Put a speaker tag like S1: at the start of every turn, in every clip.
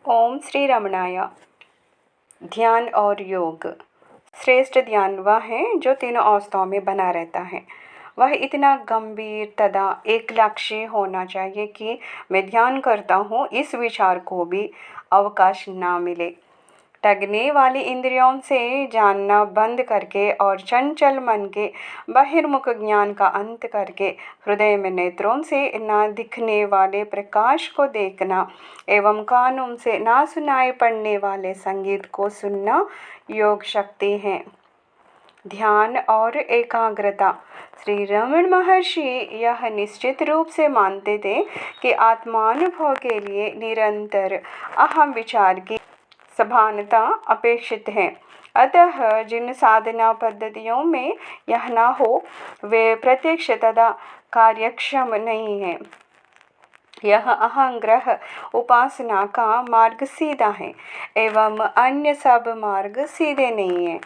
S1: ओम श्री रमणाय। ध्यान और योग। श्रेष्ठ ध्यान वह है जो तीनों अवस्थाओं में बना रहता है। वह इतना गंभीर तथा एक लक्ष्य होना चाहिए कि मैं ध्यान करता हूँ इस विचार को भी अवकाश ना मिले। टगने वाली इंद्रियों से जानना बंद करके और चंचल मन के बहिर्मुख ज्ञान का अंत करके हृदय में नेत्रों से न दिखने वाले प्रकाश को देखना एवं कानों से ना सुनाई पड़ने वाले संगीत को सुनना योग शक्ति है। ध्यान और एकाग्रता। श्री रमण महर्षि यह निश्चित रूप से मानते थे कि आत्मानुभव के लिए निरंतर अहम विचार की सभानता अपेक्षित है। अतः जिन साधना पद्धतियों में यह न हो वे प्रत्यक्ष तथा कार्यक्षम नहीं है। यह अहंग्रह उपासना का मार्ग सीधा है एवं अन्य सब मार्ग सीधे नहीं है।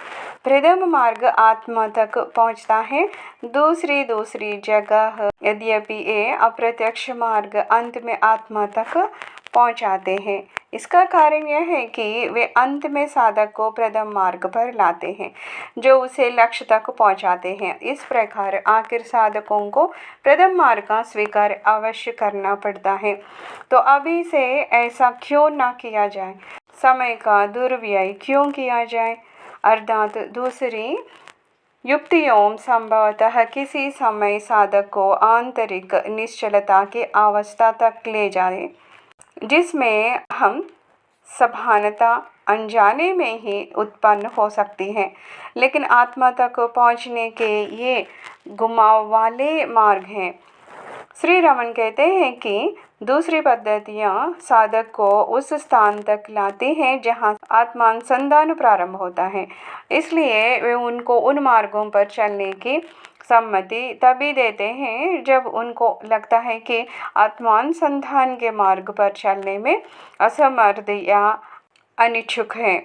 S1: प्रथम मार्ग आत्मा तक पहुँचता है, दूसरी जगह, यद्यपि ये अप्रत्यक्ष मार्ग अंत में आत्मा तक पहुँचाते हैं। इसका कारण यह है कि वे अंत में साधक को प्रथम मार्ग पर लाते हैं जो उसे लक्ष्य तक पहुंचाते हैं। इस प्रकार आखिर साधकों को प्रथम मार्ग का स्वीकार अवश्य करना पड़ता है। तो अभी से ऐसा क्यों ना किया जाए, समय का दुर्व्यय क्यों किया जाए, अर्थात दूसरी युक्तियों संभवतः किसी समय साधक को आंतरिक निश्चलता की अवस्था तक ले जाए जिसमें हम सभानता अनजाने में ही उत्पन्न हो सकती है। लेकिन आत्मा तक पहुंचने के ये घुमाव वाले मार्ग हैं। श्री रमन कहते हैं कि दूसरी पद्धतियाँ साधक को उस स्थान तक लाती हैं जहाँ आत्मानुसंधान प्रारंभ होता है। इसलिए वे उनको उन मार्गों पर चलने की सम्मति तभी देते हैं जब उनको लगता है कि आत्मानुसंधान के मार्ग पर चलने में असमर्थ या अनिच्छुक है।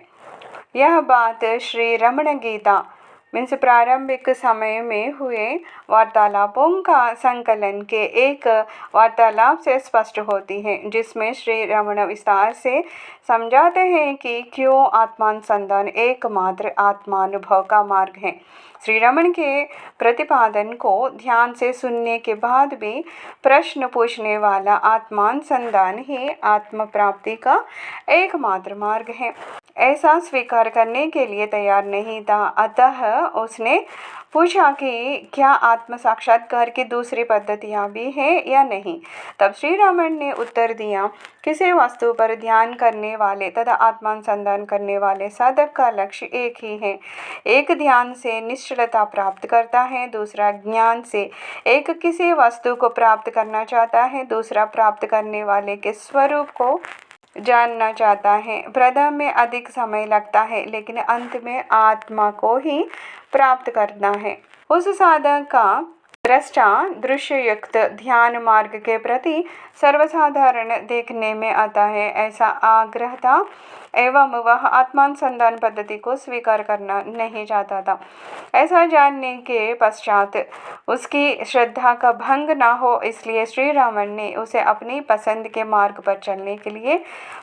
S1: यह बात श्री रमण गीता मीन्स प्रारंभिक समय में हुए वार्तालापों का संकलन के एक वार्तालाप से स्पष्ट होती है, जिसमें श्री रमण विस्तार से समझाते हैं कि क्यों आत्मानुसंधान एकमात्र आत्मानुभव का मार्ग है। श्री रमण के प्रतिपादन को ध्यान से सुनने के बाद भी प्रश्न पूछने वाला आत्मानुसंधान ही आत्म प्राप्ति का एकमात्र मार्ग है ऐसा स्वीकार करने के लिए तैयार नहीं था। अतः उसने पूछा कि क्या आत्म साक्षात्कार की दूसरी पद्धतियाँ भी हैं या नहीं। तब श्री रमण ने उत्तर दिया, किसी वस्तु पर ध्यान करने वाले तथा आत्मानुसंधान करने वाले साधक का लक्ष्य एक ही है। एक ध्यान से निश्चलता प्राप्त करता है, दूसरा ज्ञान से एक किसी वस्तु को प्राप्त करना चाहता है, दूसरा प्राप्त करने वाले के स्वरूप को जानना चाहता है। प्रथम में अधिक समय लगता है लेकिन अंत में आत्मा को ही प्राप्त करना है। उस साधक का दृष्टा दृश्ययुक्त ध्यान मार्ग के प्रति सर्वसाधारण देखने में आता है ऐसा आग्रह था एवं वह आत्मानुसंधान पद्धति को स्वीकार करना नहीं चाहता था। ऐसा जानने के पश्चात उसकी श्रद्धा का भंग ना हो इसलिए श्री रमन ने उसे अपनी पसंद के मार्ग पर चलने के लिए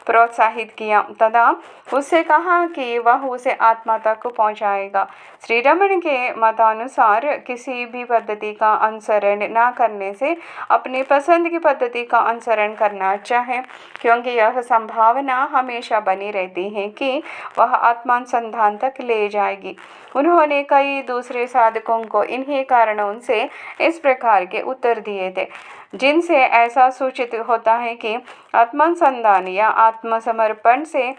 S1: प्रोत्साहित किया तथा उससे कहा कि वह उसे आत्मा तक पहुंचाएगा। श्री रमन के मतानुसार किसी भी पद्धति का अनुसरण न करने से अपनी पसंद की पद्धति का अनुसरण करना अच्छा है, क्योंकि यह संभावना हमेशा बनी रहती है कि वह आत्मानुसंधान तक ले जाएगी। उन्होंने कई दूसरे साधकों को इन्हीं कारणों से इस प्रकार के उत्तर दिए थे जिनसे ऐसा सूचित होता है कि आत्मानुसंधान या आत्मसमर्पण से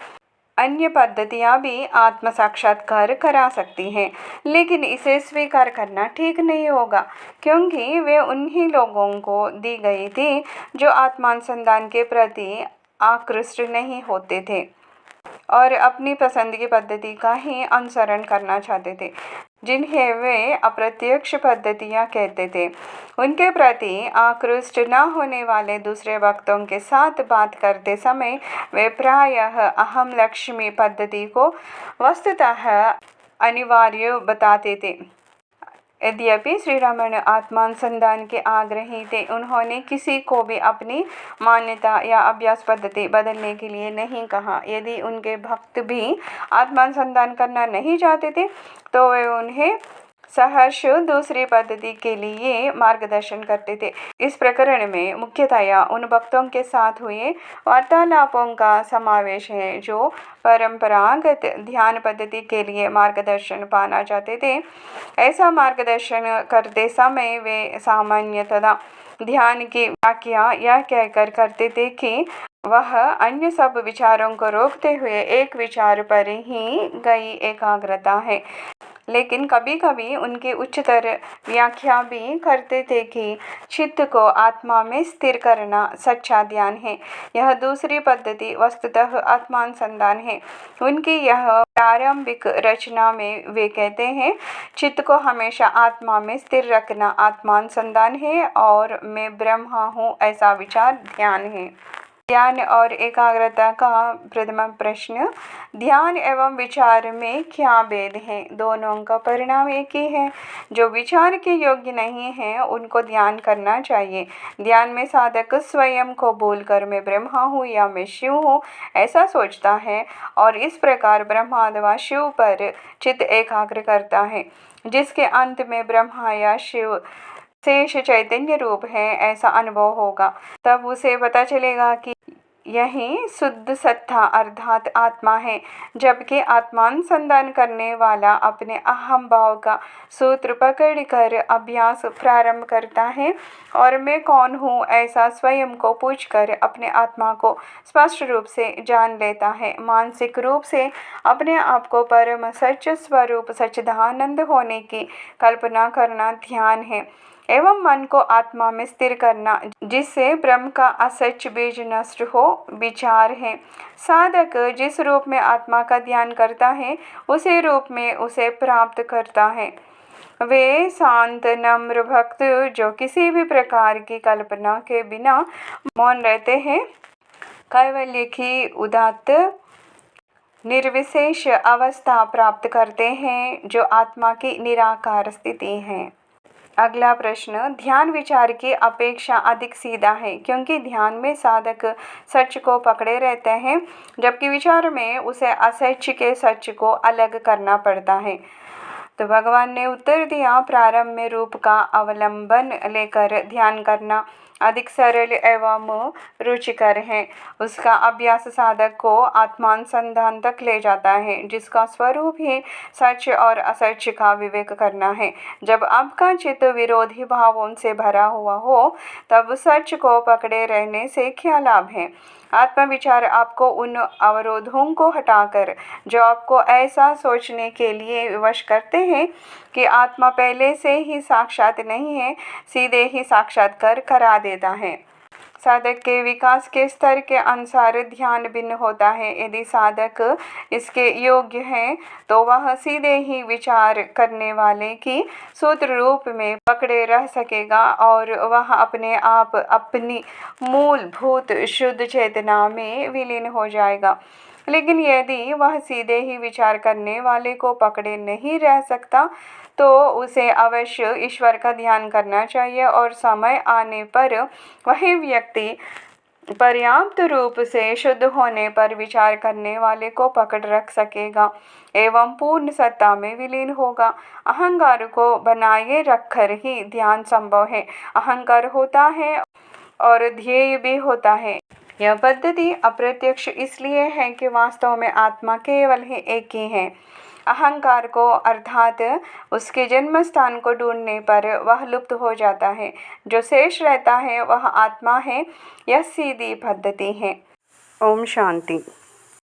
S1: अन्य पद्धतियाँ भी आत्म साक्षात्कार करा सकती हैं, लेकिन इसे स्वीकार करना ठीक नहीं होगा क्योंकि वे उन्हीं लोगों को दी गई थी जो आत्मानुसंधान के प्रति आकृष्ट नहीं होते थे और अपनी पसंद की पद्धति का ही अनुसरण करना चाहते थे, जिन्हें वे अप्रत्यक्ष पद्धतियाँ कहते थे। उनके प्रति आकृष्ट न होने वाले दूसरे भक्तों के साथ बात करते समय वे प्रायः अहम लक्ष्मी पद्धति को वस्तुतः अनिवार्य बताते थे। यद्यपि श्री रमण आत्मानुसंधान के आग्रही थे, उन्होंने किसी को भी अपनी मान्यता या अभ्यास पद्धति बदलने के लिए नहीं कहा। यदि उनके भक्त भी आत्मानुसंधान करना नहीं चाहते थे तो वे उन्हें सहर्ष दूसरी पद्धति के लिए मार्गदर्शन करते थे। इस प्रकरण में मुख्यतया उन भक्तों के साथ हुए वार्तालापों का समावेश है जो परंपरागत ध्यान पद्धति के लिए मार्गदर्शन पाना चाहते थे। ऐसा मार्गदर्शन करते समय वे सामान्यतः ध्यान की व्याख्या यह कहकर करते थे कि वह अन्य सब विचारों को रोकते हुए एक विचार पर ही गई एकाग्रता है। लेकिन कभी कभी उनकी उच्चतर व्याख्या भी करते थे कि चित्त को आत्मा में स्थिर करना सच्चा ध्यान है। यह दूसरी पद्धति वस्तुतः आत्मानुसंधान है। उनकी यह प्रारंभिक रचना में वे कहते हैं, चित्त को हमेशा आत्मा में स्थिर रखना आत्मानुसंधान है और मैं ब्रह्मा हूँ ऐसा विचार ध्यान है। ध्यान और एकाग्रता का प्रथम प्रश्न, ध्यान एवं विचार में क्या भेद है? दोनों का परिणाम एक ही है। जो विचार के योग्य नहीं है उनको ध्यान करना चाहिए। ध्यान में साधक स्वयं को भूलकर मैं ब्रह्मा हूँ या मैं शिव हूँ ऐसा सोचता है और इस प्रकार ब्रह्मा अथवा शिव पर चित्त एकाग्र करता है, जिसके अंत में ब्रह्मा या शिव शेष चैतन्य रूप है ऐसा अनुभव होगा। तब उसे पता चलेगा कि यही शुद्ध सत्ता अर्थात आत्मा है। जबकि आत्मानुसंधान करने वाला अपने अहम भाव का सूत्र पकड़कर अभ्यास प्रारंभ करता है और मैं कौन हूँ ऐसा स्वयं को पूछकर अपने आत्मा को स्पष्ट रूप से जान लेता है। मानसिक रूप से अपने आप को परम सच स्वरूप सच्चिदानंद होने की कल्पना करना ध्यान है एवं मन को आत्मा में स्थिर करना जिससे ब्रह्म का असच बीज नष्ट हो विचार है। साधक जिस रूप में आत्मा का ध्यान करता है उसी रूप में उसे प्राप्त करता है। वे शांत नम्र भक्त जो किसी भी प्रकार की कल्पना के बिना मौन रहते हैं, कैवल्य की उदात्त निर्विशेष अवस्था प्राप्त करते हैं जो आत्मा की निराकार स्थिति है। अगला प्रश्न, ध्यान विचार की अपेक्षा अधिक सीधा है क्योंकि ध्यान में साधक सच को पकड़े रहते हैं जबकि विचार में उसे असच के सच को अलग करना पड़ता है। तो भगवान ने उत्तर दिया, प्रारंभ में रूप का अवलंबन लेकर ध्यान करना अधिक सरल एवं रुचिकर है। उसका अभ्यास साधक को आत्मानुसंधान तक ले जाता है जिसका स्वरूप ही सच और असच का विवेक करना है। जब आपका चित्त विरोधी भावों से भरा हुआ हो तब सच को पकड़े रहने से क्या लाभ है? आत्मविचार आपको उन अवरोधों को हटाकर जो आपको ऐसा सोचने के लिए विवश करते हैं कि आत्मा पहले से ही साक्षात नहीं है, सीधे ही साक्षात्कार करा देता है। साधक के विकास के स्तर के अनुसार ध्यान भिन्न होता है। यदि साधक इसके योग्य है तो वह सीधे ही विचार करने वाले की सूत्र रूप में पकड़े रह सकेगा और वह अपने आप अपनी मूलभूत शुद्ध चेतना में विलीन हो जाएगा। लेकिन यदि वह सीधे ही विचार करने वाले को पकड़े नहीं रह सकता तो उसे अवश्य ईश्वर का ध्यान करना चाहिए और समय आने पर वही व्यक्ति पर्याप्त रूप से शुद्ध होने पर विचार करने वाले को पकड़ रख सकेगा एवं पूर्ण सत्ता में विलीन होगा। अहंकार को बनाए रखकर ही ध्यान संभव है। अहंकार होता है और ध्येय भी होता है। यह पद्धति अप्रत्यक्ष इसलिए है कि वास्तव में आत्मा केवल ही एक ही है। अहंकार को अर्थात उसके जन्म स्थान को ढूंढने पर वह लुप्त हो जाता है। जो शेष रहता है वह आत्मा है। यह सीधी पद्धति है। ओम शांति।